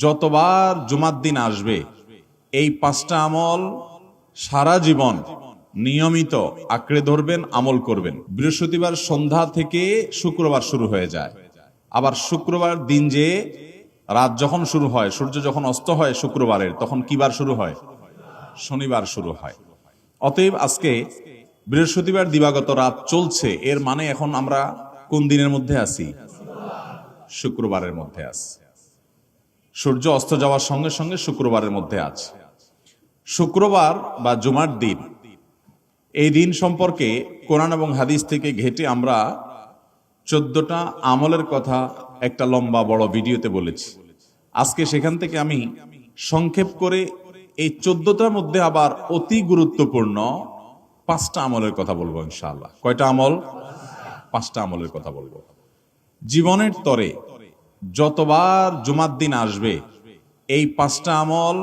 যতবার জুমার দিন আসবে এই 5টা আমল সারা জীবন নিয়মিত আঁকড়ে ধরবেন, আমল করবেন। বৃহস্পতিবার সন্ধ্যা থেকে শুক্রবার শুরু হয়ে যায়, আবার শুক্রবার দিন যে রাত যখন শুরু হয়, সূর্য যখন অস্ত হয় শুক্রবারের, তখন কি বার শুরু হয়? শনিবার শুরু হয়। অতএব আজকে বৃহস্পতিবার দিবাগত রাত চলছে, এর মানে এখন আমরা কোন দিনের মধ্যে আছি? শুক্রবারের মধ্যে আছি। সূর্য অস্ত যাওয়ার সঙ্গে সঙ্গে শুক্রবারের মধ্যে আছে। শুক্রবার বা জুমার দিন, এই দিন সম্পর্কে কোরআন এবং হাদিস থেকে ঘেটে আমরা 14টা আমলের কথা একটা লম্বা বড় ভিডিওতে বলেছি। আজকে সেখান থেকে আমি সংক্ষেপ করে এই 14টার মধ্যে আবার অতি গুরুত্বপূর্ণ 5টা আমলের কথা বলবো ইনশাআল্লাহ। কয়টা আমল? 5টা আমলের কথা বলবো। জীবনের তরে যতবার জুমার দিন আসবে এই 5টা আমল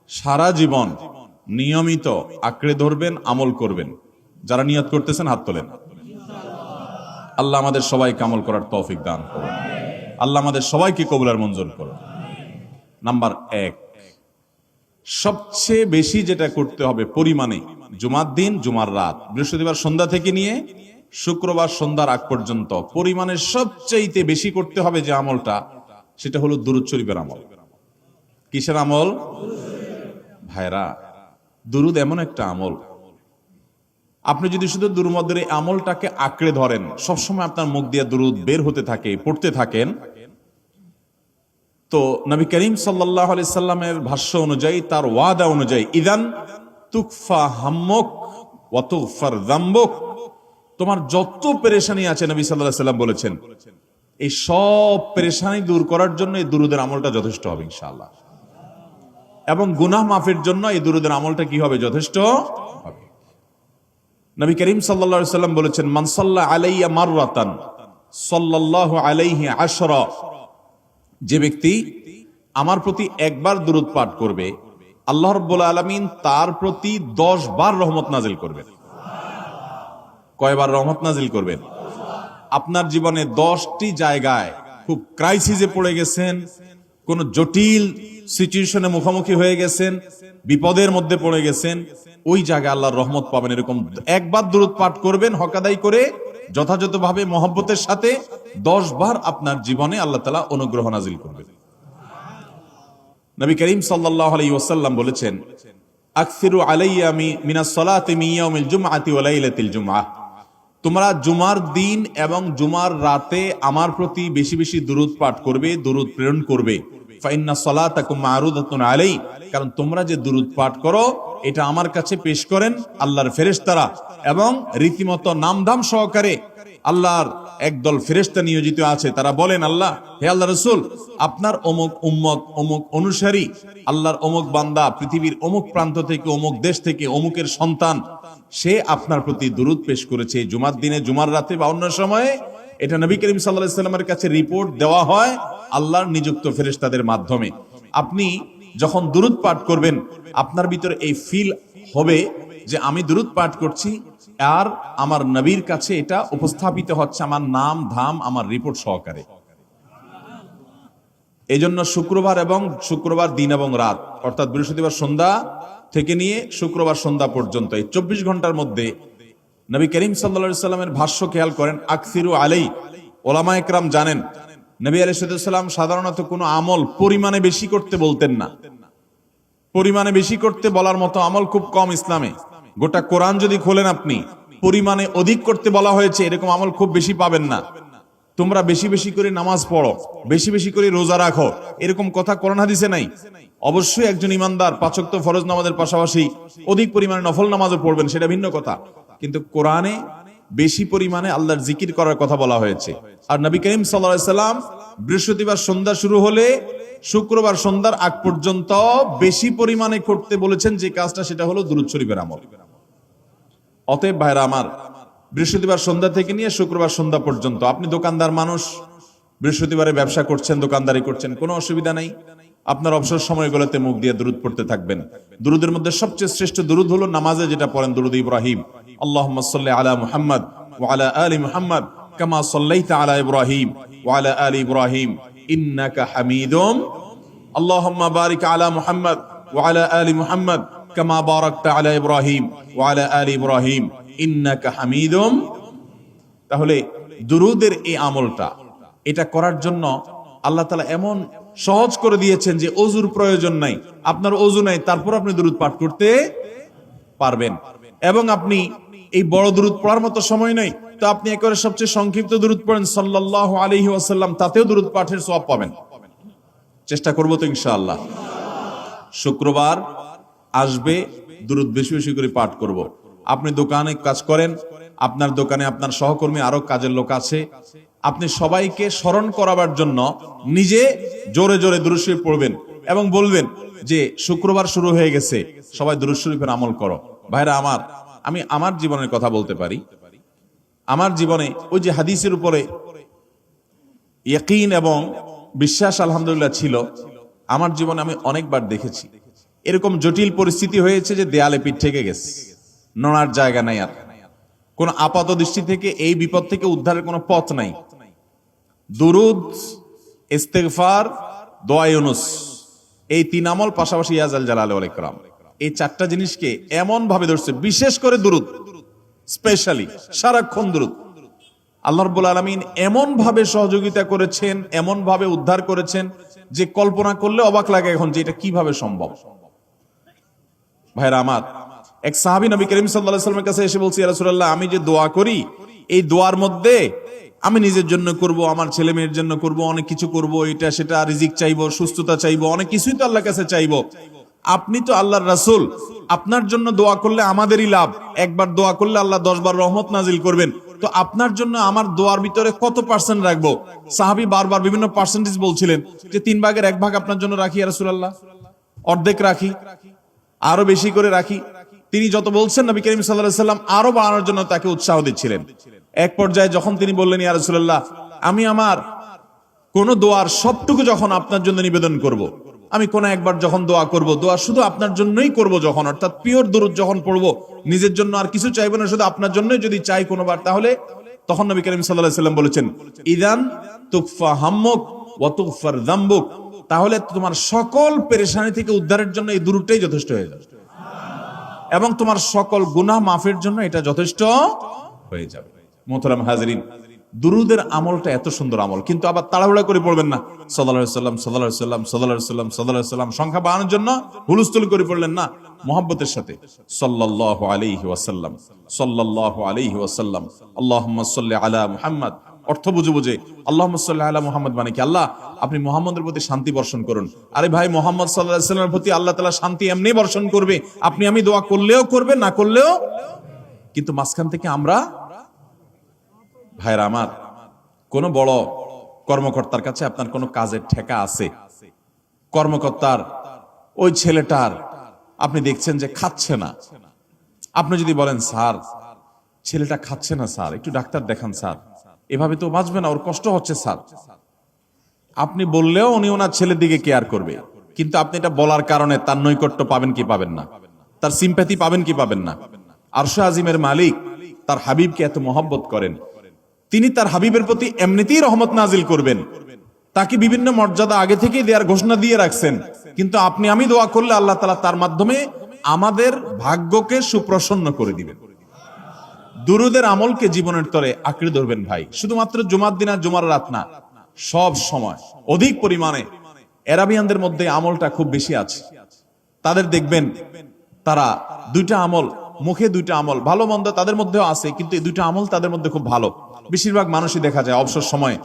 সারা জীবন নিয়মিত আঁকড়ে ধরবেন, আমল করবেন। যারা নিয়ত করতেছেন হাত তোলেন। আল্লাহ আমাদের সবাইকে আমল করার তৌফিক দান করুন। আল্লাহ আমাদের সবাইকে কবুল মঞ্জুর করুন। নাম্বার 1, সবচেয়ে বেশি যেটা করতে হবে পরিমাণে, জুমার দিন জুমার রাত বৃহস্পতিবার সন্ধ্যা থেকে নিয়ে শুক্রবার সন্ধ্যার আগ পর্যন্ত পরিমাণে সবচেয়ে বেশি করতে হবে যে আমলটা, সেটা হলো দুরূদ শরীফের আমল। কিসের আমল? ভাইরা, দুরূদ এমন একটা আমল, আপনি যদি শুধু দুরূদের এই আমলটাকে আঁকড়ে ধরেন, সবসময় আপনার মুখ দিয়ে দুরূদ বের হতে থাকে, পড়তে থাকেন, তো নবী করিম সাল্লাল্লাহু আলাইহি সাল্লামের ভাষ্য অনুযায়ী, তার ওয়াদা অনুযায়ী, ইদান তুকফা হাম্মুক ওয়া তুগফার যামবুক, তোমার যত পেরেশানি আছে নবী সাল্লাল্লাহু আলাইহি সাল্লাম বলেছেন এই সব পেরেশানি দূর করার জন্য এই দুরূদের আমলটা যথেষ্ট হবে ইনশাআল্লাহ। এবং গুনাহ মাফের জন্য এই দুরূদের আমলটা কি হবে? যথেষ্ট হবে। নবী করিম সাল্লাল্লাহু আলাইহি সাল্লাম বলেছেন, মান সাল্লা আলাইয়া মাররাতান সাল্লাল্লাহু আলাইহি আশরা, যে ব্যক্তি আমার প্রতি একবার দুরূদ পাঠ করবে, আল্লাহ রাব্বুল আলামিন তার প্রতি 10 বার রহমত নাজিল করবেন। কয়বার রহমত নাজিল করবেন? আপনার জীবনে 10টি জায়গায় খুব ক্রাইসিসে পড়ে গেছেন, কোন জটিল সিচুয়েশনে মুখোমুখি হয়ে গেছেন, বিপদের মধ্যে পড়ে গেছেন, ওই জায়গায় আল্লাহর রহমত পাবেন। এরকম একবার দুরূদ পাঠ করবেন হকাদাই করে, যথাযথভাবে মহব্বতের সাথে 10 বার আপনার জীবনে আল্লাহ তাআলা অনুগ্রহ নাজিল করবেন। নবী করিম সাল্লাল্লাহু আলাইহি ওয়াসাল্লাম বলেছেন, আকসিরু আলাইয়া মিনাস সালাতি মিন ইয়াউমিল জুমআতি ওয়া লাইলাতিল জুমআহ, তোমরা জুমার দিন এবং জুমার রাতে আমার প্রতি বেশি বেশি দুরূদ পাঠ করবে, দুরূদ প্রেরণ করবে। ফাইন্না সালাতাকুম মারুদাতুন আলাই, কারণ তোমরা যে দুরূদ পাঠ করো এটা আমার কাছে পেশ করেন আল্লাহর ফেরেশতারা, এবং রীতিমতো নামধাম সহকারে আল্লাহর একদল ফেরেশতা নিয়োজিত আছে। তারা বলেন, আল্লাহ, হে আল্লাহ রাসূল, আপনার অমুক উম্মত, অমুক অনুসারী, আল্লাহর অমুক বান্দা পৃথিবীর অমুক প্রান্ত থেকে, অমুক দেশ থেকে, অমুকের সন্তান, সে আপনার প্রতি দুরূদ পেশ করেছে জুমার দিনে, জুমার রাতে বা অন্য সময়ে। এটা নবী করিম সাল্লাল্লাহু আলাইহি সাল্লামের কাছে রিপোর্ট দেওয়া হয় আল্লাহর নিযুক্ত ফেরেশতাদের মাধ্যমে। আপনি যখন দুরূদ পাঠ করবেন, আপনার ভিতরে এই ফিল হবে যে আমি দুরূদ পাঠ করছি আর আমার নবীর কাছে এটা উপস্থাপিত হচ্ছে আমার নাম ধাম, আমার রিপোর্ট সহকারে। এই জন্য শুক্রবার দিন এবং রাত, অর্থাৎ বৃহস্পতিবার সন্ধ্যা থেকে নিয়ে শুক্রবার সন্ধ্যা পর্যন্ত এই 24 ঘন্টার মধ্যে নবী করিম সাল্লাল্লাহু আলাইহি সাল্লামের ভাষ্য খেয়াল করেন, আকসিরু আলাই। ওলামা একরাম জানেন, নবী আলাইহিস সালাম সাধারণত কোনো আমল পরিমাণে বেশি করতে বলতেন না। পরিমাণে বেশি করতে বলার মতো আমল খুব কম ইসলামে। গোটা কোরআন যদি খোলেন আপনি, পরিমাণে অধিক করতে বলা হয়েছে এরকম আমল খুব বেশি পাবেন না। তোমরা বেশি বেশি করে নামাজ পড়ো, বেশি বেশি করে রোজা রাখো, এরকম কথা কোরআন হাদিসে নাই। অবশ্যই একজন ইমানদার 5 ওয়াক্ত ফরজ নামাজের পাশাপাশি অধিক পরিমাণে নফল নামাজও পড়বেন, সেটা ভিন্ন কথা। কিন্তু কোরআনে বেশি পরিমাণে আল্লাহর জিকির করার কথা বলা হয়েছে। আর নবী করিম সাল্লাল্লাহু আলাইহি সাল্লাম বৃহস্পতিবার সন্ধ্যা শুরু হলে শুক্রবার সন্ধ্যার আগ পর্যন্ত বেশি পরিমাণে করতে বলেছেন যে কাজটা, সেটা হলো দুরূদ শরীফের আমল। অতএব ভাইরা আমার, বৃহস্পতিবার সন্ধ্যা থেকে নিয়ে শুক্রবার সন্ধ্যা পর্যন্ত আপনি দোকানদার মানুষ, বৃহস্পতিবারে ব্যবসা করছেন, দোকানদারি করছেন, কোনো অসুবিধা নাই। আপনার অবসর সময়গুলোতে মুখ দিয়ে দুরূদ পড়তে থাকবেন। দুরূদের মধ্যে সবচেয়ে শ্রেষ্ঠ দুরূদ হলো নামাজে যেটা পড়েন, দুরূদ ইব্রাহিম, আল্লাহুম্মা সাল্লি আলা মুহাম্মদ ওয়া আলা আলি মুহাম্মদ কামা সাল্লাইতা আলা ইব্রাহিম ওয়া আলা আলি ইব্রাহিম ইন্নাকা হামিদুম আল্লাহুম্মা বারিক আলা মুহাম্মদ ওয়া আলা আলি মুহাম্মদ কামা বারাকতা আলা ইব্রাহিম ওয়া আলা আলি ইব্রাহিম ইন্নাকা হামিদুম। তাহলে দুরুদের এই আমলটা এটা করার জন্য আল্লাহ তাআলা এমন সহজ করে দিয়েছেন যে ওযুর প্রয়োজন নাই। আপনার ওযু নাই, তারপর আপনি দুরুদ পাঠ করতে পারবেন। এবং আপনি এই বড় দুরুদ পড়ার মতো সময় নাই, তো আপনি একেবারে সবচেয়ে সংক্ষিপ্ত দুরুদ পড়েন সাল্লাল্লাহু আলাইহি ওয়াসাল্লাম, তাতেও দুরুদ পাঠের সওয়াব পাবেন। চেষ্টা করব তো ইনশাআল্লাহ। শুক্রবার আসবে, দুরুদ বেশি বেশি করে পাঠ করব। আপনি দোকানে কাজ করেন, আপনার দোকানে আপনার সহকর্মী আরো কাজের লোক আছে, আপনি সবাইকে স্মরণ করাবার জন্য নিজে জোরে জোরে দুরূদ শরীফ পড়বেন এবং বলবেন যে শুক্রবার শুরু হয়ে গেছে, সবাই দুরূদ শরীফের আমল করো। ভাইরা আমার, আমি আমার জীবনের কথা বলতে পারি। আমার জীবনে ওই যে হাদিসের উপরে ইয়াকিন এবং বিশ্বাস আলহামদুলিল্লাহ ছিল। আমার জীবনে আমি অনেকবার দেখেছি এরকম জটিল পরিস্থিতি হয়েছে যে দেয়ালে পিঠ থেকে গেছে, নড়ার জায়গা নাই, আর কোন আপাত দৃষ্টি থেকে এই বিপদ থেকে উদ্ধারের কোনো পথ নাই। দুরুদ, ইস্তেগফার, দোয়া ইউনুস, এই তিন আমল পাশাপাশি ইয়াজাল জালাল ওয়াল ইকরাম, এই চারটা জিনিসকে এমন ভাবে ধরছে, বিশেষ করে দুরুদ, স্পেশালি সারাক্ষণ দুরুদ। আল্লাহ রাব্বুল আলামিন এমন ভাবে সহযোগিতা করেছেন, এমন ভাবে উদ্ধার করেছেন যে কল্পনা করলে অবাক লাগে এখন যে এটা কিভাবে সম্ভব। ভাইরা আমার, এক সাহাবী নবী করিম সাল্লাল্লাহু আলাইহি ওয়াসাল্লামের কাছে এসে বলছে, ইয়া রাসূলুল্লাহ, আমি যে দোয়া করি এই দোয়ার মধ্যে আমি নিজের জন্য করব, আমার ছেলে মেয়ের জন্য করব, অনেক কিছু করব, এটা সেটা, রিজিক চাইবো, সুস্থতা চাইবো, অনেক কিছুই তো আল্লাহর কাছে চাইবো। আপনি তো আল্লাহর রাসূল, আপনার জন্য দোয়া করলে আমাদেরই লাভ। একবার দোয়া করলে আল্লাহ 10 বার রহমত নাজিল করবেন। তো আপনার জন্য আমার দোয়ার ভিতরে কত পার্সেন্ট রাখবো? সাহাবী বারবার বিভিন্ন পার্সেন্টেজ বলছিলেন যে 3 ভাগের 1 ভাগ আপনার জন্য রাখি ইয়া রাসূলুল্লাহ, অর্ধেক রাখি, আরো বেশি করে রাখি। তিনি যত বলছেন নবী করিম সাল্লাল্লাহু আলাইহি ওয়াসাল্লাম আরো বাড়ানোর জন্য তাকে উৎসাহ দিচ্ছিলেন। এক পর্যায়ে যখন তিনি বললেন, ইয়া রাসূলুল্লাহ, আমি আমার কোন দোয়ার সবটুকু যখন আপনার জন্য নিবেদন করব, আমি কোন একবার যখন দোয়া করব, দোয়া শুধু আপনার জন্যই করব যখন, অর্থাৎ পিওর দুরূদ যখন পড়বো, নিজের জন্য আর কিছু চাইবো না, শুধু আপনার জন্যই যদি চাই কোনোবার, তাহলে তখন নবী করিম সাল্লাল্লাহু আলাইহি ওয়াসাল্লাম বলেছেন, ইদান তুকফা হাম্মুক ওয়া তুগফার যামবুক, তাহলে তোমার সকল পেরেশানি থেকে উদ্ধারের জন্য এই দুরূদটাই যথেষ্ট হয়ে যাবে, এবং তোমার সকল গুনাহ মাফের জন্য এটা যথেষ্ট হয়ে যাবে। মোহতারাম হাজিরিন, দুরুদের আমলটা এত সুন্দর আমল, কিন্তু আবার তাড়াহুড়া করে পড়বেন না, সাল্লাল্লাহু আলাইহি ওয়াসাল্লাম সাল্লাল্লাহু আলাইহি ওয়াসাল্লাম সাল্লাল্লাহু আলাইহি ওয়াসাল্লাম সাল্লাল্লাহু আলাইহি ওয়াসাল্লাম সংখ্যা বাড়ানোর জন্য হুলস্থুল করে পড়লেন না। মুহাব্বতের সাথে সাল্লাল্লাহু আলাইহি ওয়াসাল্লাম সাল্লাল্লাহু আলাইহি ওয়াসাল্লাম আল্লাহুম্মা সাল্লি আলা মুহাম্মদ, অর্থ বুঝে বুঝে আল্লাহুম্মা সাল্লি আলা মুহাম্মদ মানে কি, আল্লাহ আপনি মুহাম্মদের প্রতি শান্তি বর্ষণ করুন। আরে ভাই, মুহাম্মদ সাল্লাল্লাহু আলাইহি ওয়াসাল্লামের প্রতি আল্লাহ তাআলা শান্তি এমনি বর্ষণ করবে, আপনি আমি দোয়া করলেও করবে, না করলেও। কিন্তু মাঝখান থেকে আমরা, ভাইরা আমার, কোন বড় কর্মকর্তার কাছে আপনার কোন কাজের ঠেকা আছে, কর্মকর্তার ওই ছেলেটার আপনি দেখছেন যে খাচ্ছে না, আপনি যদি বলেন, স্যার ছেলেটা খাচ্ছে না স্যার, একটু ডাক্তার দেখান স্যার, এভাবে তো বাঁচবে না, ওর কষ্ট হচ্ছে স্যার, আপনি বললেও উনি ওনার ছেলের দিকে কেয়ার করবে। কিন্তু আপনি এটা বলার কারণে তার নৈকট্য পাবেন কি পাবেন না, তার সিম্প্যাথি পাবেন কি পাবেন না। আরশে আজিমের মালিক তার হাবিবকে এত মহব্বত করেন, তিনি তার হাবিবের প্রতি এমনিতেই রহমত নাজিল করবেন, তাকে বিভিন্ন মর্যাদা আগে থেকেই দেওয়ার ঘোষণা দিয়ে রাখছেন। কিন্তু আপনি আমি দোয়া করলে আল্লাহ তাআলা তার মাধ্যমে আমাদের ভাগ্যকে সুপ্রসন্ন করে দিবেন। দুরুদের আমলকে জীবনের তরে আঁকড়ে ধরবেন ভাই, শুধুমাত্র জুমার দিন আর জুমার রাত না, সব সময় অধিক পরিমাণে। আরাবিয়ানদের মধ্যে আমলটা খুব বেশি আছে, তাদের দেখবেন তারা দুইটা আমল, মুখে দুইটা আমল, ভালো মন্দ তাদের মধ্যেও আছে, কিন্তু এই দুইটা আমল তাদের মধ্যে খুব ভালো। বেশিরভাগ মানুষই দেখা যায় অবসর সময়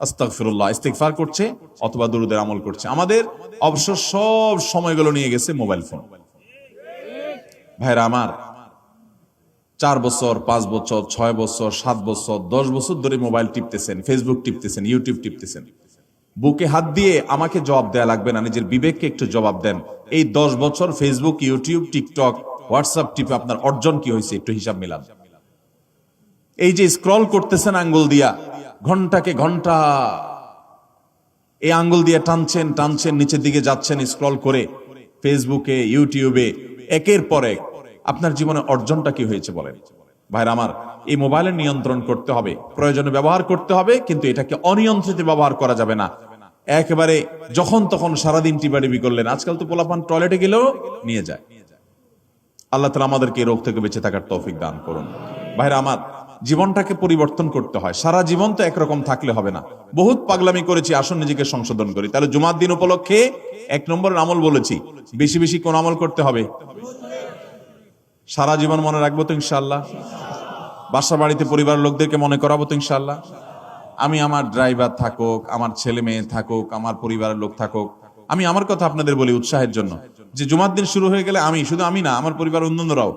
আস্তাগফিরুল্লাহ, ইস্তিগফার করছে অথবা দুরুদের আমল করছে। আমাদের অবসর সব সময়গুলো নিয়ে গেছে মোবাইল ফোন। ভাইরা আমার, 4 বছর 5 বছর 6 বছর 7 বছর 10 বছর ধরে মোবাইল টিপতেছেন, ফেসবুক টিপতেছেন, ইউটিউব টিপতেছেন। বুকে হাত দিয়ে আমাকে জবাব দেয়া লাগবে না, নিজের বিবেককে একটু জবাব দেন। এই 10 বছর ফেসবুক, ইউটিউব, টিকটক, হোয়াটসঅ্যাপ টিপে আপনার অর্জন কি হয়েছে একটু হিসাব মিলান। এই যে স্ক্রল করতেছেন আঙ্গুল দিয়া, ঘন্টাকে ঘন্টা এই আঙ্গুল দিয়ে টানছেন টানছেন, নিচের দিকে যাচ্ছেন স্ক্রল করে ফেসবুকে, ইউটিউবে, একের পর এক। আপনার জীবনে অর্জনটা কি হয়েছে বলেন? ভাইরা আমার, এই মোবাইলের নিয়ন্ত্রণ করতে হবে, প্রয়োজনে ব্যবহার করতে হবে, কিন্তু এটাকে অনিয়ন্ত্রিত ব্যবহার করা যাবে না। একেবারে যখন তখন সারাদিন টিপাটিপি করলেন। আজকাল তো পোলাপান টয়লেটে গেলেও নিয়ে যায়। আল্লাহ তাআলা আমাদেরকে এই রোগ থেকে বেঁচে থাকার তৌফিক দান করুন। ভাইরা আমার, জীবনটাকে পরিবর্তন করতে হয়। সারা জীবন তো একরকম থাকলে হবে না। বহুত পাগলামি করেছি, আসুন নিজেকে সংশোধন করি। তাহলে জুমার দিন উপলক্ষে 1 নম্বরের আমল বলেছি, বেশি বেশি কোন আমল করতে হবে? সারা জীবন মনে রাখবো তো ইনশাআল্লাহ। বাসা বাড়িতে পরিবারের লোকদেরকে মনে করাবো তো ইনশাআল্লাহ। আমি আমার ড্রাইভার থাকুক, আমার ছেলে মেয়ে থাকুক, আমার পরিবারের লোক থাকুক, আমি আমার কথা আপনাদের বলি উৎসাহের জন্য, যে জুমার দিন শুরু হয়ে গেলে আমি শুধু আমি না, আমার পরিবার অন্যান্যরাও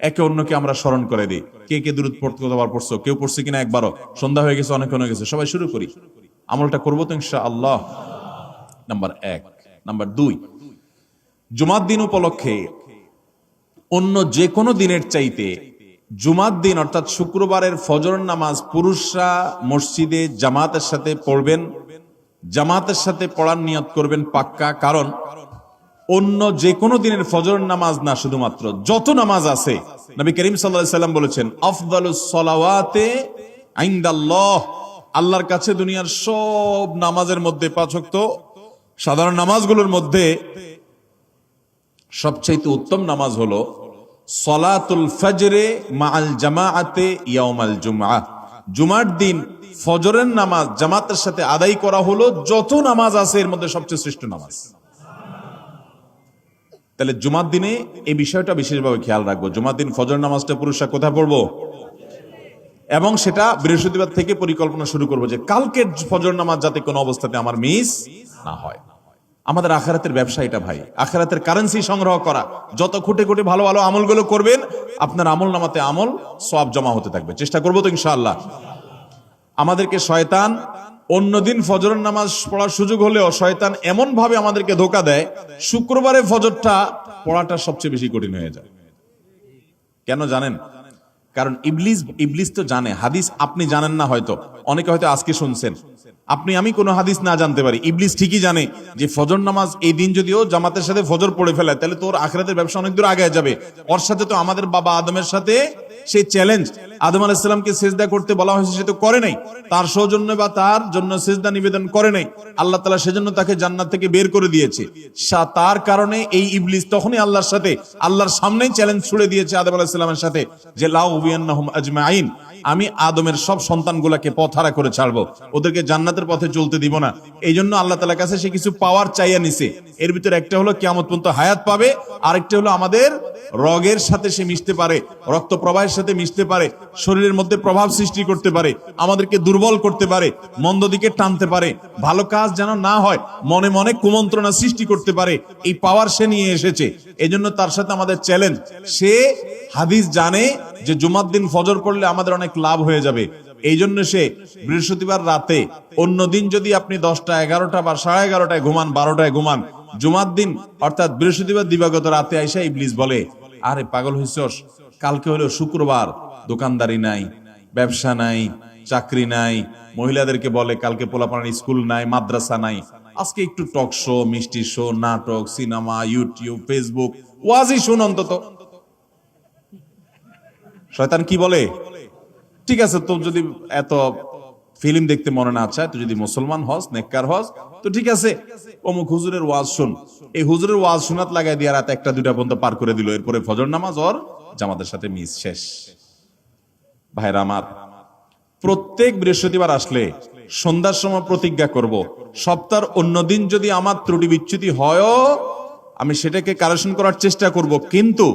একে অন্যকে আমরা স্মরণ করে দিই। কে কে দুরূদ পড়তে কতবার পড়ছো, কেউ পড়ছে কিনা একবারও, সন্ধ্যা হয়ে গেছে, অনেক হয়ে গেছে, সবাই শুরু করি। আমলটা করবো তো ইনশাআল্লাহ। নাম্বার 1। নাম্বার 2, জুমার দিন উপলক্ষে অন্য যে কোনো দিনের চাইতে জুমার দিন অর্থাৎ শুক্রবারের ফজর নামাজ পুরুষরা মসজিদে জামাতের সাথে পড়বেন। জামাতের সাথে পড়ার নিয়ত করবেন পাক্কা। কারণ অন্য যে কোনো দিনের ফজর নামাজ না, শুধুমাত্র যত নামাজ আছে, নবী করিম সাল্লাল্লাহু আলাইহি সাল্লাম বলেছেন, আফদালুস সালাওয়াতে ইনদাল্লাহ, আল্লাহর কাছে দুনিয়ার সব নামাজের মধ্যে 5 ওয়াক্ত সাধারণ নামাজগুলোর মধ্যে সবচেয়ে উত্তম নামাজ হলো সলাতুল ফজরে মাআল জামাআতে ইয়াউমাল জুমআহ। জুমার দিন ফজরের নামাজ জামাতের সাথে আদায় করা হলো যত নামাজ আছে এর মধ্যে সবচেয়ে শ্রেষ্ঠ নামাজ। তাহলে জুমার দিনে এই বিষয়টা বিশেষভাবে খেয়াল রাখবো। জুমার দিন ফজর নামাজটা পুরুষরা কোথায় পড়বো, এবং সেটা বৃহস্পতিবার থেকে পরিকল্পনা শুরু করবো যে কালকের ফজর নামাজ যাতে কোনো অবস্থাতে আমার মিস না হয়। আমাদের আখিরাতের ব্যবসা এটা ভাই, আখিরাতের কারেন্সি সংগ্রহ করা। যত খুঁটে খুঁটে ভালো ভালো আমলগুলো করবেন, আপনার আমল নামাতে আমল সওয়াব জমা হতে থাকবে। চেষ্টা করবো তো ইনশাআল্লাহ। আমাদেরকে শয়তান অন্যদিন ফজরের নামাজ পড়ার সুযোগ হলেও শয়তান এমন ভাবে আমাদেরকে ধোঁকা দেয়, শুক্রবারে ফজরটা পড়াটা সবচেয়ে বেশি কঠিন হয়ে যায়। কেন জানেন? কারণ ইবলিস তো জানে। হাদিস আপনি জানেন না, হয়তো অনেকে হয়তো আজকে শুনছেন, আপনি আমি কোনো হাদিস না জানতে পারি, ইবলিস ঠিকই জানে যে ফজর নামাজ এই দিন যদিও জামাতের সাথে ফজর পড়ে ফেলে, তাহলে তোর আখিরাতের ব্যবসা অনেক দূর আগে যাবে। ওর সাথে তো আমাদের বাবা আদমের সাথে সেই চ্যালেঞ্জ, আদম আলাইহিস সালামকে সিজদা করতে বলা হয়েছে, সে তো করে নাই। তার সৌজন্য বা তার জন্য সিজদা নিবেদন করে নাই। আল্লাহ তাআলা সেজন্য তাকে জান্নাত থেকে বের করে দিয়েছে। তার কারণে এই ইবলিস তখনই আল্লাহর সাথে, আল্লাহর সামনেই চ্যালেঞ্জ ছুড়ে দিয়েছে আদম আলাইহিস সালামের সাথে, যে লা উবিয়ান্নাহুম আজমাইন, আমি আদমের সব সন্তানগুলোকে পথহারা করে ছাড়বো, ওদেরকে জান্নাতের পথে চলতে দিব না। এই জন্য আল্লাহ তাআলার কাছে সে কিছু পাওয়ার চাইয়া নিছে। এর ভিতরে একটা হলো কিয়ামত পর্যন্ত হায়াত পাবে, আরেকটা হলো আমাদের রগের সাথে সে মিশতে পারে, রক্ত প্রবাহের সাথে মিশতে পারে, শরীরের মধ্যে প্রভাব সৃষ্টি করতে পারে, আমাদেরকে দুর্বল করতে পারে, মন্দ দিকে টানতে পারে, ভালো কাজ যেন না হয় মনে মনে কুমন্ত্রণা সৃষ্টি করতে পারে। এই পাওয়ার সে নিয়ে এসেছে। এজন্য তার সাথে আমাদের চ্যালেঞ্জ। সে হাদিস জানে যে জুমার দিন ফজর পড়লে আমাদের অনেক লাভ হয়ে যাবে। এই জন্য সে বৃহস্পতিবার রাতে, অন্যদিন যদি আপনি 10টা 11টা বা 11:30টায় ঘুমান, 12টায় ঘুমান, জুমার দিন অর্থাৎ বৃহস্পতিবার দিবাগত রাতে আইসা ইবলিস বলে, আরে পাগল হইছস, কালকে হলো শুক্রবার, দোকানদারি নাই, ব্যবসা নাই, চাকরি নাই, মহিলাদেরকে বলে কালকে পোলাপানের স্কুল নাই, মাদ্রাসা নাই, আজকে একটু টক শো, মিষ্টি শো, নাটক, সিনেমা, ইউটিউব, ফেসবুক, ওয়াজই শুন অন্তত। শয়তান কি বলে? ঠিক আছে, তো যদি এত ফিল্ম দেখতে মনে না চায়, তুই যদি মুসলমান হস, নেককার হস, তো ঠিক আছে, অমুক হুজুরের ওয়াজ শুন। এই হুজুরের ওয়াজ শোনাত লাগাই দিয়ে রাত 1টা 2টা পর্যন্ত পার করে দিল। এরপরে ফজর নামাজ ওর জামাতের সাথে মিস, শেষ। ভাইরা আমার, প্রত্যেক বৃহস্পতিবার আসলে সন্ধ্যার সময় প্রতিজ্ঞা করব, সপ্তাহের অন্যদিন যদি আমার ত্রুটি বিচ্যুতি হয়ও আমি সেটাকে কারেকশন করার চেষ্টা করব, কিন্তু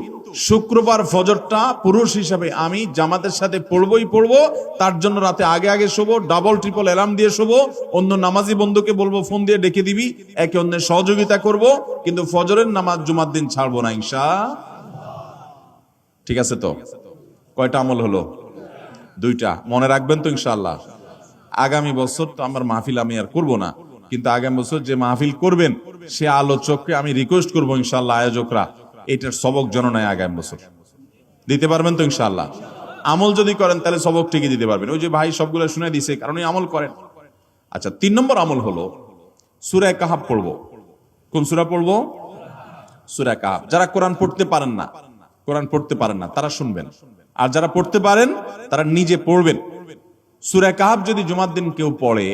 শুক্রবার ফজরটা পুরুষ হিসাবে আমি জামাতের সাথে পড়বই পড়বো। তার জন্য রাতে আগে আগে শোবো, ডাবল ট্রিপল অ্যালার্ম দিয়ে শোবো, অন্য নামাজি বন্ধুকে বলবো ফোন দিয়ে ডেকে দিবি, একে অন্যের সহযোগিতা করব, কিন্তু ফজরের নামাজ জুমার দিন ছাড়বো না ইনশাআল্লাহ। ঠিক আছে তো? কয়টা আমল হলো? 2টা। মনে রাখবেন তো ইনশাআল্লাহ। আগামী বছর তো আমার মাহফিল আমি আর করব না, কিন্তু আগামী বছর যে মাহফিল করবেন সে আলোচককে আমি রিকোয়েস্ট করবো ইনশাআল্লাহ, আয়োজকরা এটার সবক জননায় আগামী বছর দিতে পারবেন তো ইনশাআল্লাহ। আমল যদি করেন তাহলে সবক ঠিকই দিতে পারবেন। ওই যে ভাই সবগুলো শুনে দিছে, কারণ আমল করেন। আচ্ছা, 3 নম্বর আমল হলো সূরা কাহাফ পড়বো। কোন সূরা পড়বো? সূরা কাহাফ। যারা কোরআন পড়তে পারেন না তারা শুনবেন, আর যারা পড়তে পারেন তারা নিজে পড়বেন। সূরা কাহাফ যদি জুমার দিন কেউ পড়ে,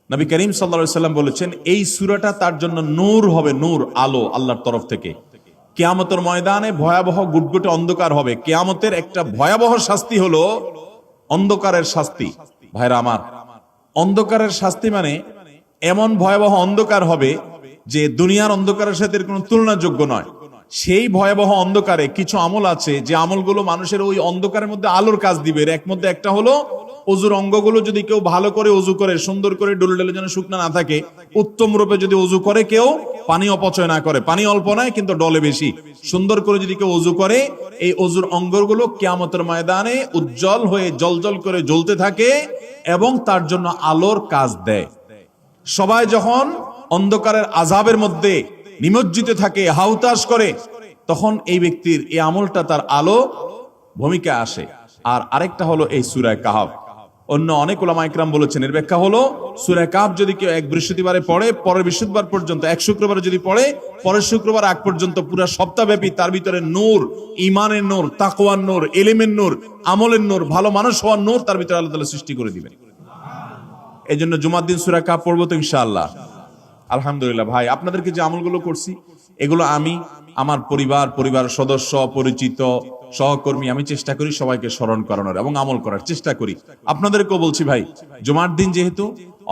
নবী করিম সাল্লাল্লাহু আলাইহি সাল্লাম বলেছেন এই সূরাটা তার জন্য নূর হবে, নূর, আলো আল্লাহর তরফ থেকে। কিয়ামতের ময়দানে ভয়াবহ গুটগুটে অন্ধকার হবে। কিয়ামতের একটা ভয়াবহ শাস্তি হলো অন্ধকারের শাস্তি। ভাইরা আমার, অন্ধকারের শাস্তি মানে এমন ভয়াবহ অন্ধকার হবে যে দুনিয়ার অন্ধকারের সাথে এর কোনো তুলনাযোগ্য নয়। সেই ভয়াবহ অন্ধকারে কিছু আমল আছে যে আমলগুলো মানুষের ওই অন্ধকারের মধ্যে আলোর কাজ দিবে। এর এক মধ্যে একটা হলো অজুর অঙ্গগুলো যদি কেউ ভালো করে অজু করে, সুন্দর করে ডলে ডলে যেন শুকনা না থাকে, উত্তম রূপে যদি অজু করে, কেউ পানি অপচয় না করে, পানি অল্প নয় কিন্তু ডলে বেশি, সুন্দর করে যদি কেউ অজু করে, এই অজুর অঙ্গগুলো কিয়ামতের ময়দানে উজ্জ্বল হয়ে জলজল করে জ্বলতে থাকে এবং তার জন্য আলোর কাজ দেয়। সবাই যখন অন্ধকারের আযাবের মধ্যে নিমজ্জিত থাকে, হাউতাশ করে, তখন এই ব্যক্তির এই আমলটা তার আলো ভূমিকা আসে। আর আরেকটা হলো এই সূরা কাহফ। অন্য অনেক উলামা ইকরাম বলেছেন এর ব্যাখ্যা হলো সূরা কাহফ যদি কেউ এক বৃহস্পতিবারে পড়ে, পরের বৃহস্পতিবার পর্যন্ত, এক শুক্রবারে যদি পড়ে, পরের শুক্রবার আগ পর্যন্ত পুরো সপ্তাহব্যাপী তার ভিতরে নূর, ঈমানের নূর, তাকওয়ার নূর, ইলমের নূর, আমলের নূর, ভালো মানুষ হওয়ার নূর তার ভিতরে আল্লাহ তাআলা সৃষ্টি করে দিবেন। এই জন্য জুমার দিন সূরা কাহফ পড়বো তো ইনশাআল্লাহ। আলহামদুলিল্লাহ ভাই, আপনাদেরকে যে আমলগুলো করছি এগুলো আমি, আমার পরিবার সদস্য, পরিচিত, সহকর্মী, আমি চেষ্টা করি সবাইকে স্মরণ করানোর এবং আমল করার চেষ্টা করি। আপনাদেরকেও বলছি ভাই, জুমার দিন যেহেতু,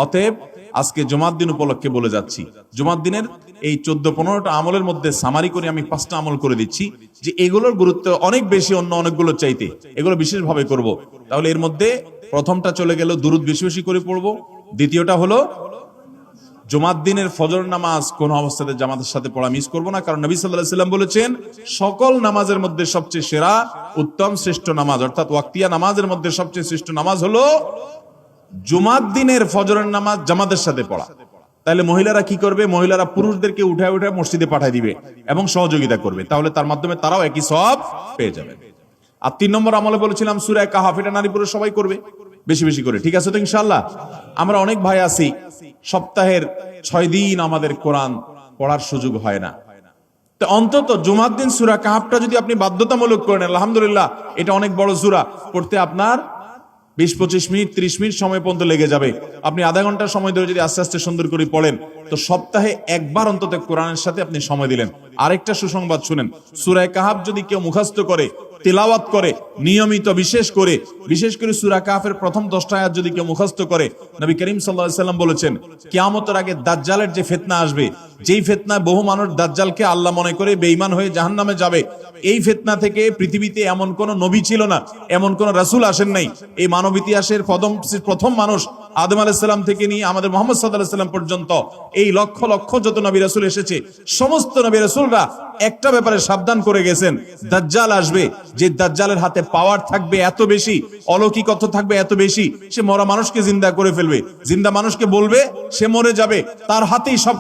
অতএব আজকে জুমার দিন উপলক্ষে বলে যাচ্ছি, জুমার দিনের এই 14-15টা আমলের মধ্যে সামারি করে আমি 5টা আমল করে দিচ্ছি যে এগুলোর গুরুত্ব অনেক বেশি অন্য অনেকগুলো চাইতে, এগুলো বিশেষভাবে করব। তাহলে এর মধ্যে প্রথমটা চলে গেল দুরুদ বেশি বেশি করে পড়বো। দ্বিতীয়টা হলো জুমার দিনের ফজর নামাজ কোন অবস্থাতে জামাতের সাথে পড়া মিস করব না, কারণ নবী সাল্লাল্লাহু আলাইহি সাল্লাম বলেছেন সকল নামাজের মধ্যে সবচেয়ে সেরা, উত্তম, শ্রেষ্ঠ নামাজ, অর্থাৎ ওয়াক্তিয়া নামাজের মধ্যে সবচেয়ে শ্রেষ্ঠ নামাজ হলো জুমার দিনের ফজরের নামাজ জামাতের সাথে পড়া। তাহলে মহিলারা কি করবে? মহিলারা পুরুষদেরকে উঠায় উঠায় মসজিদে পাঠিয়ে দিবে এবং সহযোগিতা করবে, তাহলে তার মাধ্যমে তারাও একই সওয়াব পেয়ে যাবে। আর 3 নম্বর আমলে বলেছিলাম সূরা কাহফ, এটা নারী পুরুষ সবাই করবে বেশি বেশি করে, ঠিক আছে তো ইনশাআল্লাহ? আমরা অনেক ভাই আছি সপ্তাহের 6 দিন আমাদের কোরআন পড়ার সুযোগ হয় না, তো অন্তত জুমার দিন সূরা কাহফটা যদি আপনি বাধ্যতামূলক করেন, আলহামদুলিল্লাহ, এটা অনেক বড় সূরা, পড়তে আপনার 20-25 মিনিট 30 মিনিট সময় পর্যন্ত লেগে যাবে। আপনি আধা ঘন্টা সময় ধরে যদি আস্তে আস্তে সুন্দর করে পড়েন, তো সপ্তাহে একবার অন্তত কোরআনের সাথে আপনি সময় দিলেন। আরেকটা সুসংবাদ শুনেন, সূরা কাহফ যদি কেউ মুখস্থ করে, তেলাওয়াত করে নিয়মিত, বিশেষ করে সূরা কাহফের প্রথম 10টা আয়াত যদি কেউ মুখস্থ করে, নবী করিম সাল্লাল্লাহু আলাইহি সাল্লাম বলেছেন কিয়ামতের আগে দাজ্জালের যে ফিতনা আসবে, যেই ফিতনায় বহু মানুষ দাজ্জালকে আল্লাহ মনে করে বেঈমান হয়ে জাহান্নামে যাবে, এই ফিতনা থেকে পৃথিবীতে এমন কোন নবী ছিল না, এমন কোন রাসূল আসেন নাই। এই মানব ইতিহাসের প্রথম মানুষ আদম আলাইহিস সালাম থেকে নিয়ে আমাদের মুহাম্মদ সাল্লাল্লাহু আলাইহি সাল্লাম পর্যন্ত এই লক্ষ লক্ষ যত নবী রাসূল এসেছে, সমস্ত নবী রাসূলরা একটা ব্যাপারে সাবধান করে গেছেন, দাজ্জাল আসবে, যে দাজ্জালের হাতে পাওয়ার থাকবে এত বেশি, অলৌকিকত্ব থাকবে এত বেশি, সে মরা মানুষকে জিন্দা করে ফেলবে, জিন্দা মানুষকে বলবে সে মরে যাবে, তার হাতেই সব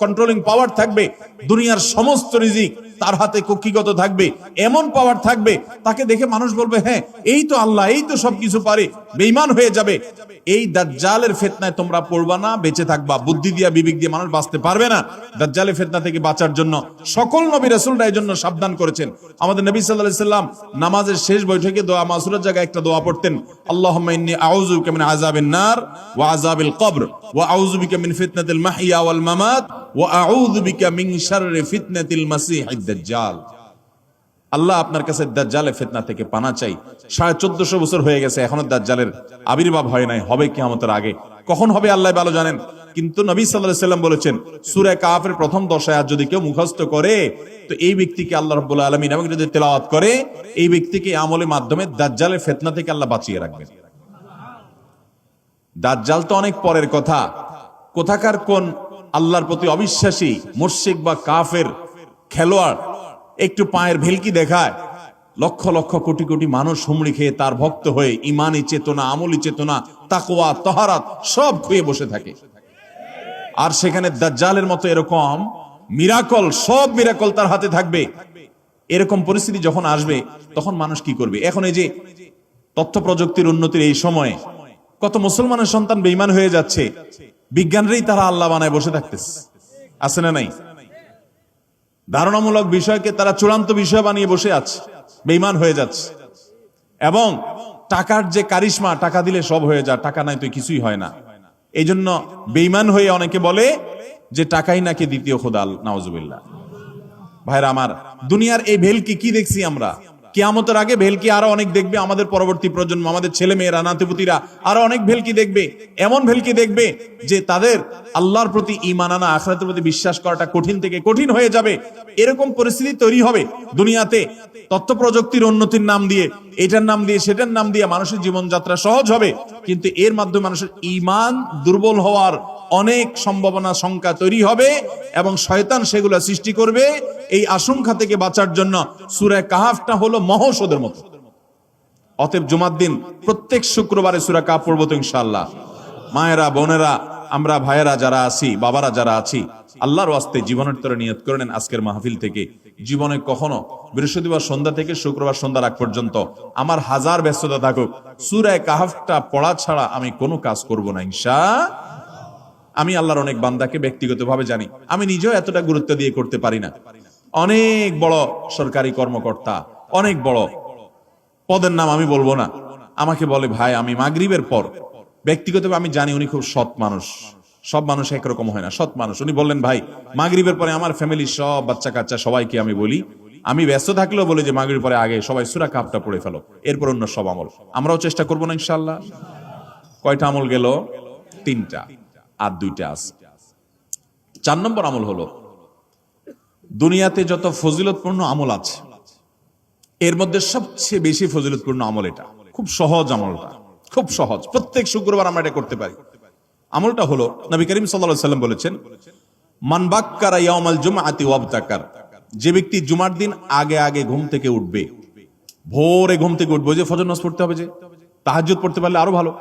কন্ট্রোলিং পাওয়ার থাকবে, দুনিয়ার সমস্ত রিজিক তার হাতে কক্ষিগত থাকবে, এমন পাওয়ার থাকবে তাকে দেখে মানুষ বলবে হ্যাঁ এই তো আল্লাহ, এই তো সবকিছু পারে, বেঈমান হয়ে যাবে। এই দাজ্জালের ফিতনায় তোমরা পড়বা না, বেঁচে থাকবা। বুদ্ধি দিয়া বিবেক দিয়ে মানুষ বাঁচতে পারবে না। দাজ্জালের ফিতনা থেকে বাঁচার জন্য সকল নবী রাসূলরা এর জন্য সাবধান করেছেন। আমাদের নবী সাল্লাল্লাহু আলাইহি সাল্লাম নামাজের শেষ বৈঠকে দোয়া মাসুরার জায়গায় একটা দোয়া পড়তেন, আল্লাহুম্মা ইন্নী আউযু বিকা মিন আযাবিন নার ওয়া আযাবিল কবর ওয়া আউযু বিকা মিন ফিতনাতিল মাহইয়া ওয়াল মামাত ওয়া আউযু বিকা মিন শাররি ফিতনাতিল মাসীহিদ দাজ্জাল। আল্লাহ আপনার কাছে দাজ্জালের ফিতনা থেকে পানা চাই। 1450 বছর হয়ে গেছে, এখনো দাজ্জালের আবির্ভাব হয় নাই, হবে কিয়ামতের আগে। কখন হবে আল্লাহ ভালো জানেন, কিন্তু নবী সাল্লাল্লাহু আলাইহি সাল্লাম বলেছেন সূরা কাহফের প্রথম 10 আয়াত যদি কেউ মুখস্থ করে, তো এই ব্যক্তিকে আল্লাহ রাব্বুল আলামিন এবং যদি তেলাওয়াত করে, এই ব্যক্তিকে আমলের মাধ্যমে দাজ্জালের ফিতনা থেকে আল্লাহ বাঁচিয়ে রাখবেন। দাজ্জাল তো অনেক পরের কথা, কোথাকার কোন আল্লাহর প্রতি অবিশ্বাসী মুশরিক বা কাফের খেলোয়াড় একটু পায়ের ভেলকি দেখায়, লক্ষ লক্ষ কোটি কোটি মানুষ হুমড়ি খেয়ে তার ভক্ত হয়ে ইমানি চেতনা, আমলি চেতনা, তাকওয়া, তাহারাত সব খুঁয়ে বসে থাকে। আর সেখানে দাজ্জালের মতো এরকম মিরাকল, সব মিরাকল তার হাতে থাকবে। এরকম পরিস্থিতি যখন আসবে তখন মানুষ কি করবে? এখন এই যে তথ্য প্রযুক্তির উন্নতির এই সময়ে কত মুসলমানের সন্তান বেঈমান হয়ে যাচ্ছে, বিজ্ঞানরাই তারা আল্লাহ বানায় বসে থাকতেছে, আছে না নাই? ধারণামূলক বিষয়কে তারা চূড়ান্ত বিষয় বানিয়ে বসে আছে, বেঈমান হয়ে যাচ্ছে। এবং টাকার যে কারিশমা, টাকা দিলে সব হয়ে যায়, টাকা নাই তো কিছুই হয় না। এই জন্য বেঈমান হয়ে অনেকে বলে যে টাকাই নাকি দ্বিতীয় খোদা, নাউজুবিল্লাহ। ভাইরা আমার, দুনিয়ার এই ভেলকি কি দেখছি আমরা? কিয়ামতের আগে ভেলকি আরো অনেক দেখবে আমাদের পরবর্তী প্রজন্ম, আমাদের ছেলে মেয়েরা, নাতিপুতিরা আরো অনেক ভেলকি দেখবে। এমন ভেলকি দেখবে যে তাদের আল্লাহর প্রতি ঈমান আনা, আখিরাতের প্রতি বিশ্বাস করাটা কঠিন থেকে কঠিন হয়ে যাবে। এরকম পরিস্থিতি তৈরি হবে দুনিয়াতে। তথ্য প্রযুক্তির উন্নতির নাম দিয়ে, এটার নাম দিয়ে, সেটার নাম দিয়ে মানুষের জীবনযাত্রা সহজ হবে, কিন্তু এর মাধ্যমে মানুষের ঈমান দুর্বল হওয়ার অনেক সম্ভাবনা, সংখ্যা তৈরি হবে এবং শয়তান সেগুলো সৃষ্টি করবে। এই আশঙ্কা থেকে বাঁচার জন্য সূরা কাহাফটা হলো মহৌষধের মতো। অতএব জুমার দিন প্রত্যেক শুক্রবারে সূরা কাহাফ পড়বো তো ইনশাআল্লাহ। মায়েরা, বোনেরা, আমরা ভাইয়েরা যারা আছি, বাবারা যারা আছি, আল্লাহর ওয়াস্তে জীবনের তরে নিয়ত করে নেন আজকের মাহফিল থেকে জীবনে কখনো বৃহস্পতিবার সন্ধ্যা থেকে শুক্রবার সন্ধ্যার আগ পর্যন্ত আমার হাজার ব্যস্ততা থাকুক, সূরা কাহাফটা পড়া ছাড়া আমি কোনো কাজ করব না ইনশাআল্লাহ। আমি আল্লাহর অনেক বান্দাকে ব্যক্তিগতভাবে জানি, আমি নিজেও এতটা গুরুত্ব দিয়ে করতে পারি না। অনেক বড় সরকারি কর্মকর্তা, অনেক বড় পদের নাম আমি বলবো না, আমাকে বলে ভাই আমি মাগরিবের পর, ব্যক্তিগতভাবে আমি জানি উনি খুব সৎ মানুষ, সব মানুষ একরকম হয় না, সৎ মানুষ। উনি বললেন ভাই মাগরিবের পরে আমার ফ্যামিলির সব বাচ্চা কাচ্চা সবাইকে আমি বলি, আমি ব্যস্ত থাকলেও বলি যে মাগরিবের পরে আগে সবাই সূরা কাহাফটা পড়ে ফেলো, এরপর অন্য সব আমল। আমরাও চেষ্টা করবো না ইনশাআল্লাহ। কয়টা আমল গেল? 3টা, আর 2টা আছে। 4 নম্বর আমল হলো, দুনিয়াতে যত ফজিলতপূর্ণ আমল আছে এর মধ্যে সবচেয়ে বেশি ফজিলতপূর্ণ আমল এটা। খুব সহজ আমলটা, খুব সহজ, প্রত্যেক শুক্রবার আমরা এটা করতে পারি। আমলটা হলো, নবী করিম সাল্লাল্লাহু আলাইহি ওয়াসাল্লাম বলেছেন, মান বাক্কারা ইয়াউমাল জুমআতি ওয়াবতাকার, যে ব্যক্তি জুমার দিন আগে আগে ঘুম থেকে উঠবে, ভোরে ঘুম থেকে উঠবে, যে ফজর নামাজ পড়তে হবে, যে তাহাজ্জুদ পড়তে পারলে আরো ভালো,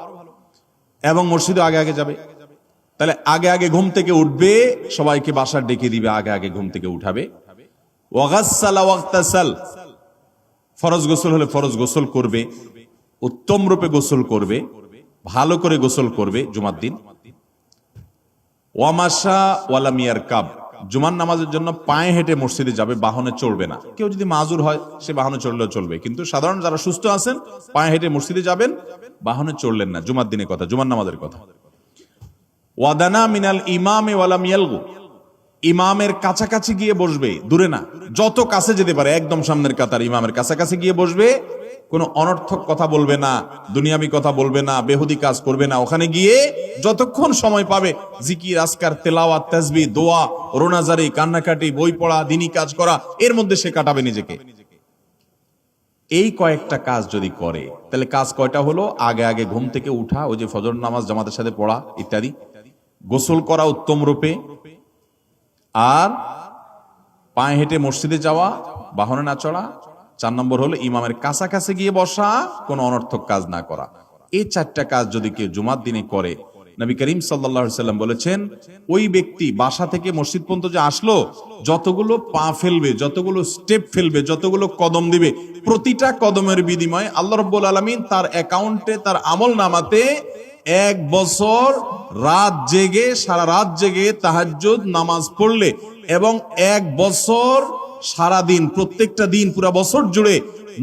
এবং মসজিদে আগে আগে যাবে, তাহলে আগে আগে ঘুম থেকে উঠবে, সবাইকে বাসার ডেকে দিবে, আগে আগে ঘুম থেকে উঠাবে। ওয়াগাসসালা ওয়াগতাসাল, ফরজ গোসল হলে ফরজ গোসল করবে, উত্তম রূপে গোসল করবে, ভালো করে গোসল করবে জুমার দিন। ওয়ামাশা ওয়ালাম ইয়ারকাব, জুমার নামাজের জন্য পায়ে হেঁটে মসজিদে যাবে, বাহনে চড়বে না। কেউ যদি মাজুর হয় সে বাহনে চড়লেও চলবে, কিন্তু সাধারণ যারা সুস্থ আছেন পায়ে হেঁটে মসজিদে যাবেন, বাহনে চড়লেন না। জুমার দিনের কথা, জুমার নামাজের কথা। ওয়াদানা মিনাল ইমামে ওয়ালাম ইয়ালগু, ইমামের কাছাকাছি গিয়ে বসবে, দূরে না, যত কাছে যেতে পারে, একদম সামনের কাতার ইমামের কাছাকাছি গিয়ে বসবে, কোনো অনর্থক কথা বলবে না, দুনিয়াবি কথা বলবে না, বেহুদি কাজ করবে না। ওখানে গিয়ে যতক্ষণ সময় পাবে জিকির, আজকার, তেলাওয়াত, তাসবিহ, দোয়া, রোনাজারি, কান্নাকাটি, বই পড়া, দিনী কাজ করা, এর মধ্যে সে কাটাবে নিজেকে। এই কয়েকটা কাজ যদি করে, তাহলে কাজ কয়টা হলো? আগে আগে ঘুম থেকে উঠা, ওই যে ফজর নামাজ জামাতের সাথে পড়া ইত্যাদি, গোসল করা উত্তম রূপে, আর পায়ে হেঁটে মসজিদে যাওয়া, বাহনে না চড়া। 4 নম্বর হলো ইমামের কাছাকাছি গিয়ে বসা, কোনো অনর্থক কাজ না করা। এই 4টা কাজ যদি কেউ জুমার দিনে করে, নবী করিম সাল্লাল্লাহু আলাইহি সাল্লাম বলেছেন, ওই ব্যক্তি বাসা থেকে মসজিদ পর্যন্ত যে আসলো, যতগুলো পা ফেলবে, যতগুলো স্টেপ ফেলবে, যতগুলো কদম দিবে, প্রতিটা কদমের বিনিময়ে আল্লাহ রাব্বুল আলামিন তার অ্যাকাউন্টে, তার আমল নামাতে 1 বছর রাত জেগে, সারা রাত জেগে তাহাজ্জুদ নামাজ পড়লে, এবং 1 বছর সারা দিন, প্রত্যেকটা দিন পুরা বছর জুড়ে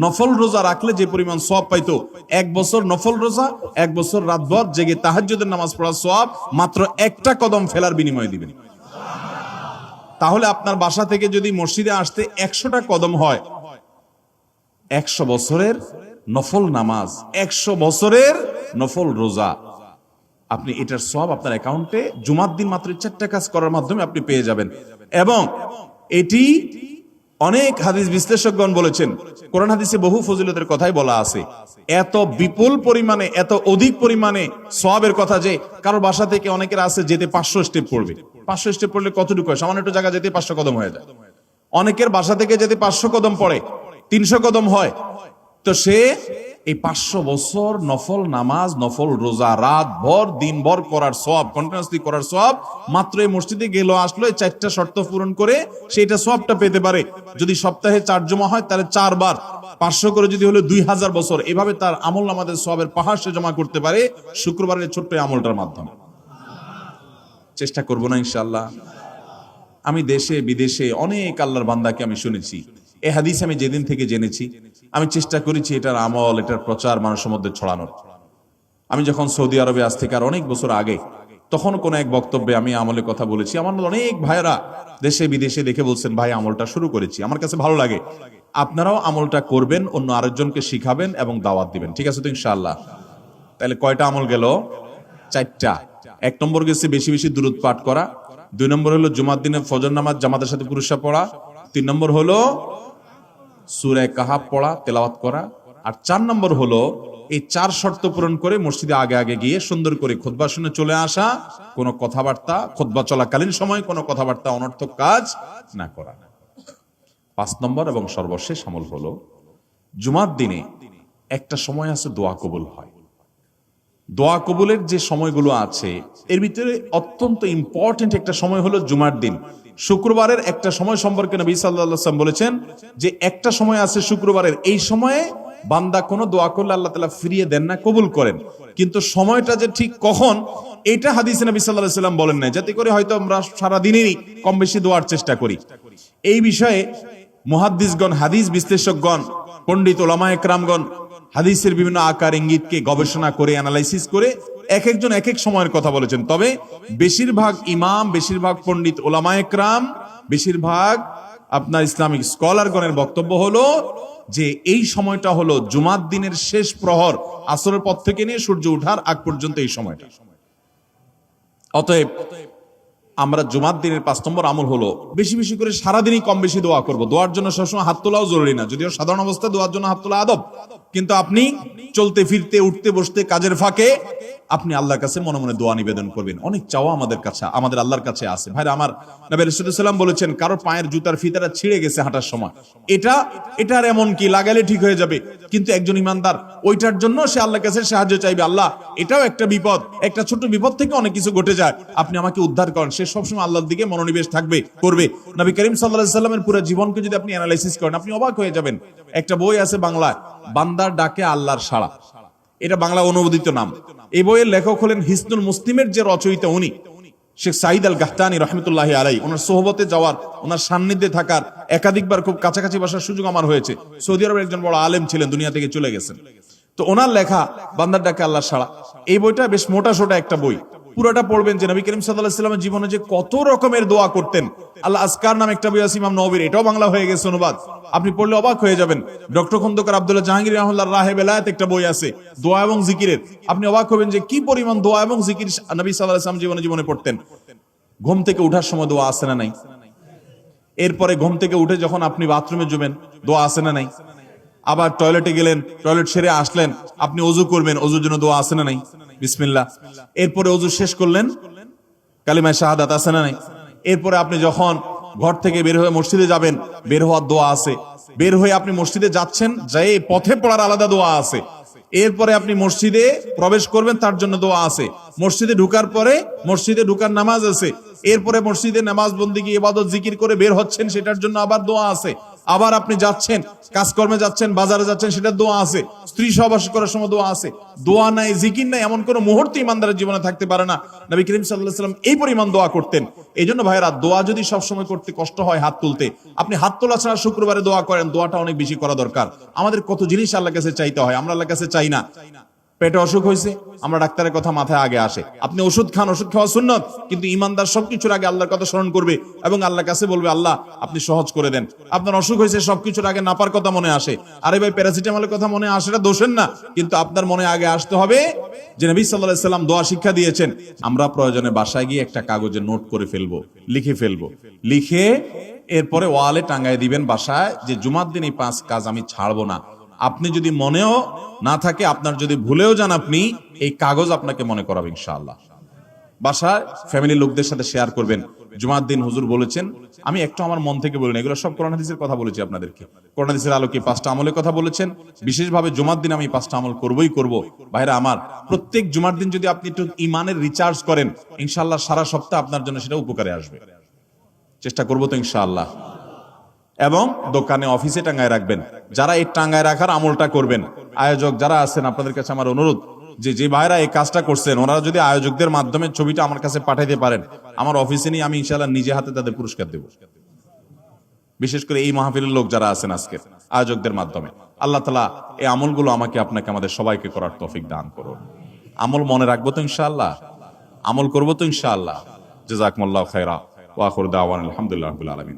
নফল রোজা রাখলে যে পরিমাণ সওয়াব পাইতো, 1 বছর নফল রোজা, 1 বছর রাতভর জেগে তাহাজ্জুদের নামাজ পড়ার সওয়াব মাত্র একটা কদম ফেলার বিনিময়ে দিবেন। তাহলে আপনার বাসা থেকে যদি মসজিদে আসতে 100টা কদম হয়, 100 বছরের নফল নামাজ, 100 বছরের নফল রোজা, আপনি এটার সওয়াব আপনার অ্যাকাউন্টে জুমার দিন মাত্র 4টা কাজ করার মাধ্যমে আপনি পেয়ে যাবেন। এবং এটি অনেক হাদিস বিশ্লেষকগণ বলেছেন, কোরআন হাদিসে বহু ফজিলতের কথাই বলা আছে, এত বিপুল পরিমাণে, এত অধিক পরিমাণে সওয়াবের কথা যে কারো বাসা থেকে অনেকের আছে যেতে 500 স্টেপ পড়বে। 500 স্টেপ পড়লে কতটুকু হয়? সামান্য একটু জায়গা যেতে 500 কদম হয়ে যায়। অনেকের বাসা থেকে যেতে 500 কদম পড়ে, 300 কদম হয়। তো সে এই 500 বছর নফল নামাজ, নফল রোজা, রাত ভর দিন ভর করার সওয়াব, কন্টিনিউয়াসলি করার সওয়াব মাত্র এই মসজিদে গেল আসলো, এই 4টা শর্ত পূরণ করে সেটা সওয়াবটা পেতে পারে। যদি সপ্তাহে 4 জমা হয় তাহলে 4 বার 500 করে যদি হলো 2000 বছর, এভাবে তার আমল আমাদের সওয়াবের পাহাড় সে জমা করতে পারে শুক্রবারের ছোট্ট আমলটার মাধ্যমে। চেষ্টা করব না ইনশাআল্লাহ। আমি দেশে বিদেশে অনেক আল্লাহর বান্দাকে আমি শুনেছি, এই হাদিস আমি যেদিন থেকে জেনেছি, আমি চেষ্টা করেছি এটার আমল, এটার প্রচার মানুষের মধ্যে ছড়ানোর। আমি যখন সৌদি আরবে আজ থেকে আর অনেক বছর আগে তখন কোনো এক বক্তব্যে আমি আমলের কথা বলেছি, আমার অনেক ভাইয়েরা দেশে বিদেশে দেখে বলছেন, ভাই আমলটা শুরু করেছি, আমার কাছে ভালো লাগে, আপনারাও আমলটা করবেন, অন্য আরেকজনকে শিখাবেন এবং দাওয়াত দিবেন। ঠিক আছে তো ইনশাআল্লাহ? তাহলে কয়টা আমল গেল? 4টা। 1 নম্বর গেছে বেশি বেশি দুরূদ পাঠ করা, 2 নম্বর হলো জুমার দিনে ফজর নামাজ জামাতের সাথে পুরুষরা পড়া, 3 নম্বর হলো সূরা কাহাফ পড়া তেলাওয়াত করা, আর 4 নম্বর হলো এই 4 শর্ত পূরণ করে মসজিদে আগে আগে গিয়ে সুন্দর করে খুতবা শুনে চলে আসা, কোনো কথাবার্তা খুতবা চলাকালীন সময় কোনো কথাবার্তা অনর্থক কাজ না করা। 5 নম্বর এবং সর্বশেষ আমল হলো জুমার দিনে একটা সময় আছে দোয়া কবুল হয়। দোয়া কবুলের যে সময়গুলো আছে এর ভিতরে অত্যন্ত ইম্পর্টেন্ট একটা সময় হলো জুমার দিন। শুক্রবারের একটা সময় সম্পর্কে নবী সাল্লাল্লাহু আলাইহি ওয়াসাল্লাম বলেছেন যে একটা সময় আছে শুক্রবারের, এই সময়ে বান্দা কোনো দোয়া করলে আল্লাহ তাআলা ফিরিয়ে দেন না, কবুল করেন। কিন্তু সময়টা যে ঠিক কখন এটা হাদিসে নবী সাল্লাল্লাহু আলাইহি ওয়াসাল্লাম বলেন না, যাতে করে হয়তো আমরা সারা দিনেরই কম বেশি দোয়ার চেষ্টা করি। এই বিষয়ে মুহাদ্দিসগণ, হাদিস বিশ্লেষকগণ, পণ্ডিত ওলামায়ে কেরামগণ হাদিসের বিভিন্ন আকার ইঙ্গিতকে গবেষণা করে অ্যানালাইসিস করে এক একজন এক এক সময়ের কথা বলেছেন। তবে বেশিরভাগ ইমাম, বেশিরভাগ পণ্ডিত ওলামায়ে কেরাম, বেশিরভাগ আপনার ইসলামিক স্কলারগণের বক্তব্য হলো যে এই সময়টা হলো জুমার দিনের শেষ প্রহর, আসরের পর থেকে নিয়ে সূর্য ওঠার আগ পর্যন্ত এই সময়টা। অতএব আমরা জুমার দিনের 5 নম্বর আমল হলো বেশি বেশি করে সারাদিনই কম বেশি দোয়া করব। দোয়ার জন্য সবসময় হাত তোলাও জরুরি না, যদিও সাধারণ অবস্থায় দোয়ার জন্য হাত তোলা আদব, কিন্তু আপনি চলতে ফিরতে উঠতে বসতে কাজের ফাঁকে আপনি আল্লাহর কাছে মনে মনে দোয়া নিবেদন করবেন। অনেক চাওয়া আমাদের কাছে, আমাদের আল্লাহর কাছে আছে। ভাইরা আমার, নবী রাসূলুল্লাহ সাল্লাল্লাহু আলাইহি ওয়াসাল্লাম বলেছেন কারো পায়ের জুতার ফিতাটা ছিঁড়ে গেছে হাঁটার সময়, এটার এমন কি লাগালে ঠিক হয়ে যাবে, কিন্তু একজন ইমানদার ওইটার জন্য সে আল্লাহর কাছে সাহায্য চাইবে, আল্লাহ এটাও একটা বিপদ, একটা ছোট বিপদ থেকে অনেক কিছু ঘটে যায়, আপনি আমাকে উদ্ধার করেন। সে সবসময় আল্লাহর দিকে মনোনিবেশ থাকবে, করবে। নবী করিম সাল্লাল্লাহু আলাইহি ওয়াসাল্লামের পুরো জীবনকে যদি আপনি অ্যানালাইসিস করেন আপনি অবাক হয়ে যাবেন। একটা বই আছে বাংলায়, বান্দার ডাকে আল্লাহর সাড়া, এটা বাংলা অনুবাদিত নাম। এই বইয়ের লেখক হলেন হিসনুল মুসলিমের যে রচয়িতা উনি শেখ সাঈদ আল গাহতানী রহমতুল্লাহি আলাইহি। ওনার সোহবতে যাওয়ার, ওনার সান্নিধ্যে থাকার একাধিকবার খুব কাছাকাছি বসার সুযোগ আমার হয়েছে। সৌদি আরবের একজন বড় আলেম ছিলেন, দুনিয়া থেকে চলে গেছেন। তো ওনার লেখা বান্দার ডাকে আল্লাহর সাড়া, এই বইটা বেশ মোটা সোটা একটা বই। পুরোটা পড়বেন যে নবী করিম সাল্লাল্লাহু আলাইহি ওয়াসাল্লামের জীবনে যে কত রকমের দোয়া করতেন। আল্লাহ আজকার নাম একটা বই আছে ইমাম নববীর, এটাও বাংলা হয়ে গেছে অনুবাদ, আপনি পড়লে অবাক হয়ে যাবেন। ডক্টর খন্দকার আব্দুল্লাহ জাহাঙ্গীর রাহমাতুল্লাহ রাহে বেলায়েত একটা বই আছে দোয়া এবং জিকিরের, আপনি অবাক হবেন যে কি পরিমাণ দোয়া এবং জিকির নবী সাল্লাল্লাহু আলাইহি ওয়াসাল্লাম জীবনে পড়তেন। ঘুম থেকে ওঠার সময় দোয়া আছে না নাই? এরপরে ঘুম থেকে উঠে যখন আপনি বাথরুমে যাবেন দোয়া আছে না নাই? আবার টয়লেটে গেলেন, টয়লেট সেরে আসলেন, আপনি ওযু করবেন, ওযুর জন্য দোয়া আছে না নাই? বিসমিল্লাহ। এরপরে ওযু শেষ করলেন, কালিমা শাহাদাত আছে না নাই? এরপরে আপনি যখন ঘর থেকে বের হয়ে মসজিদে যাবেন, বের হওয়ার দোয়া আছে। বের হয়ে আপনি মসজিদে যাচ্ছেন, যাই পথে পড়ার আলাদা দোয়া আছে। এরপরে আপনি মসজিদে প্রবেশ করবেন, তার জন্য দোয়া আছে। মসজিদে ঢুকার পরে মসজিদে ঢুকার নামাজ আছে। এরপরে মসজিদে নামাজ বন্দেগী ইবাদত জিকির করে বের হচ্ছেন, সেটার জন্য আবার দোয়া আছে। আবার আপনি যাচ্ছেন, কাজকর্মে যাচ্ছেন, বাজারে যাচ্ছেন, সেটার দোয়া আছে। স্ত্রী সহবাস করার সময় দোয়া আছে। দোয়া নাই, জিকির নাই, এমন কোনো মুহূর্ত ইমানদারের জীবনে থাকতে পারে না। নবী করিম সাল্লাল্লাহু আলাইহি ওয়াসাল্লাম এই পরিমাণ দোয়া করতেন। এই জন্য ভাইরা, দোয়া যদি সবসময় করতে কষ্ট হয় হাত তুলতে, আপনি হাত তোলা ছাড়া শুক্রবারে দোয়া করেন, দোয়াটা অনেক বেশি করা দরকার। আমাদের কত জিনিস আল্লাহর কাছে চাইতে হয়, আমরা আল্লাহর কাছে চাই না। পেটে অসুখ হয়েছে, আমরা ডাক্তারের কথা মাথায় আগে আসে, আপনি ওষুধ খান, ওষুধ খাওয়া সুন্নত, কিন্তু ইমানদার সবকিছুর আগে আল্লাহর কথা স্মরণ করবে এবং আল্লাহর কাছে বলবে আল্লাহ আপনি সহজ করে দেন। আপনার অসুখ হয়েছে, সবকিছুর আগে নাপার কথা মনে আসে, আরে ভাই প্যারাসিটামলের কথা মনে আসে, এটা দোষের না, কিন্তু আপনার মনে আগে আসতে হবে যে নবী সাল্লাল্লাহু আলাইহি ওয়াসাল্লাম দোয়া শিক্ষা দিয়েছেন। আমরা প্রয়োজনে বাসায় গিয়ে একটা কাগজে নোট করে ফেলবো, লিখে ফেলবো, লিখে এরপরে ওয়ালে টাঙ্গায় দিবেন বাসায় যে জুমার দিন এই 5 কাজ আমি ছাড়বো না। আপনি যদি মনেও না থাকে, আপনার যদি ভুলেও যান, আপনি এই কাগজ আপনাকে মনে করাবে ইনশাআল্লাহ। বাসায় ফ্যামিলির লোকদের সাথে শেয়ার করবেন, জুমার দিন হুজুর বলেছেন, আমি একটু আমার মন থেকে বলিনি, এগুলো সব কোরআন হাদিসের কথা বলেছি আপনাদেরকে। কোরআন হাদিসের আলোকে 5টা আমলের কথা বলেছেন, বিশেষভাবে জুমার দিন আমি 5টা আমল করবই করব। ভাইরা আমার, প্রত্যেক জুমার দিন যদি আপনি একটু ইমানের রিচার্জ করেন, ইনশাআল্লাহ সারা সপ্তাহ আপনার জন্য সেটা উপকারে আসবে। চেষ্টা করবো তো ইনশাআল্লাহ। এবং দোকানে অফিসে টাঙ্গায় রাখবেন। যারা এই টাঙ্গায় রাখার আমলটা করবেন, আয়োজক যারা আছেন, আপনাদের কাছে আমার অনুরোধ যে ভাইরা এই কাজটা করছেন, ওনারা যদি আয়োজকদের মাধ্যমে ছবিটা আমার কাছে পাঠাইতে পারেন, আমার অফিসে নিয়ে আমি ইনশাআল্লাহ নিজে হাতে তাদের পুরস্কার দেব। বিশেষ করে এই মাহফিলের লোক যারা আছেন আজকে, আয়োজকদের মাধ্যমে আল্লাহ তাআলা এই আমলগুলো আমাকে আপনাকে আমাদের সবাইকে করার তৌফিক দান করুন। আমল মনে রাখবো তো ইনশাআল্লাহ। আমল করবো তো ইনশাআল্লাহ। জাযাকুমুল্লাহু খাইরা ওয়া আখিরু দাওয়ানা আলহামদুলিল্লাহি রাব্বিল আলামিন।